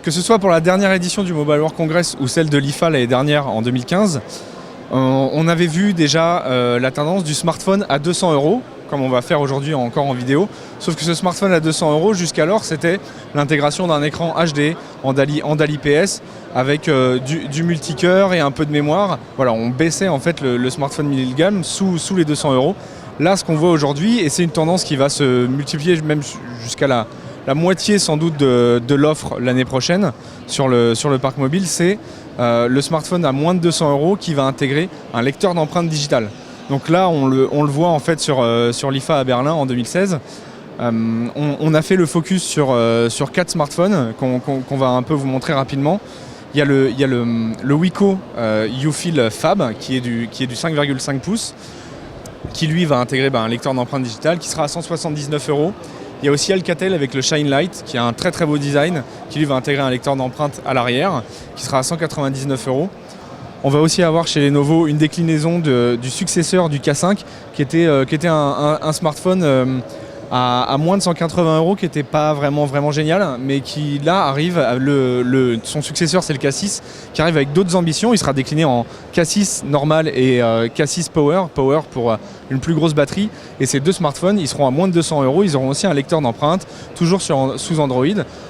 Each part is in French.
Que ce soit pour la dernière édition du Mobile World Congress ou celle de l'IFA l'année dernière en 2015, on avait vu déjà la tendance du smartphone à 200 €, comme on va faire aujourd'hui encore en vidéo. Sauf que ce smartphone à 200 € jusqu'alors, c'était l'intégration d'un écran HD en DALI-PS avec du multicœur et un peu de mémoire. Voilà, on baissait en fait le smartphone milieu de gamme sous les 200 €. Là, ce qu'on voit aujourd'hui, et c'est une tendance qui va se multiplier même jusqu'à la moitié sans doute de l'offre l'année prochaine sur le parc mobile, c'est le smartphone à moins de 200 € qui va intégrer un lecteur d'empreintes digitales. Donc là, on le voit en fait sur l'IFA à Berlin en 2016. On a fait le focus sur 4 smartphones qu'on va un peu vous montrer rapidement. Il y a le Wiko Ufil Fab qui est du 5,5 pouces qui lui va intégrer un lecteur d'empreintes digitales qui sera à 179 €. Il y a aussi Alcatel avec le Shine Light qui a un très très beau design qui lui va intégrer un lecteur d'empreintes à l'arrière qui sera à 199 €. On va aussi avoir chez Lenovo une déclinaison du successeur du K5 qui était un smartphone à moins de 180 € qui n'était pas vraiment génial, mais qui là arrive, son successeur c'est le K6, qui arrive avec d'autres ambitions. Il sera décliné en K6 normal et K6 Power pour une plus grosse batterie. Et ces deux smartphones, ils seront à moins de 200 €. Ils auront aussi un lecteur d'empreintes, toujours sous Android.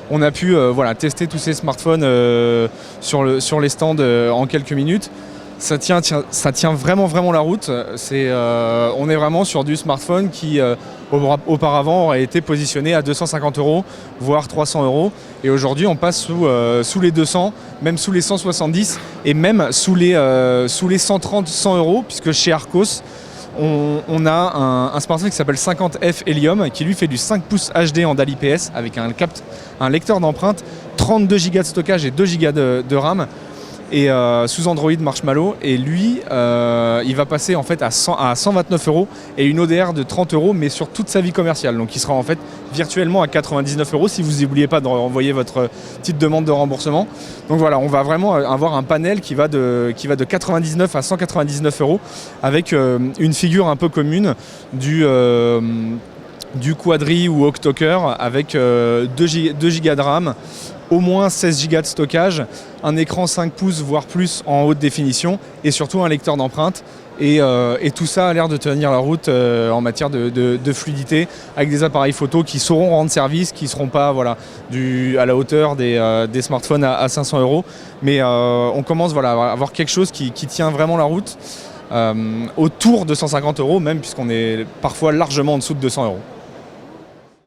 On a pu tester tous ces smartphones sur les stands en quelques minutes. Ça tient vraiment la route. On est vraiment sur du smartphone qui auparavant aurait été positionné à 250 €, voire 300 €. Et aujourd'hui, on passe sous les 200, même sous les 170 et même sous les 130, 100 €, puisque chez Arcos, on a un smartphone qui s'appelle 50F Helium qui lui fait du 5 pouces HD en DALI-PS avec un lecteur d'empreintes, 32 Go de stockage et 2 Go de RAM. Et sous Android Marshmallow, et lui il va passer en fait à 129 € et une ODR de 30 €, mais sur toute sa vie commerciale. Donc il sera en fait virtuellement à 99 € si vous n'oubliez pas de renvoyer votre petite demande de remboursement. Donc voilà, on va vraiment avoir un panel qui va de 99 à 199 € avec une figure un peu commune du quadri ou octo-cœur avec 2 Go de RAM, au moins 16 Go de stockage, un écran 5 pouces voire plus en haute définition et surtout un lecteur d'empreintes. Et tout ça a l'air de tenir la route en matière de fluidité, avec des appareils photo qui sauront rendre service, qui ne seront pas à la hauteur des smartphones à 500 €. Mais on commence à avoir quelque chose qui tient vraiment la route autour de 150 €, même puisqu'on est parfois largement en dessous de 200 €.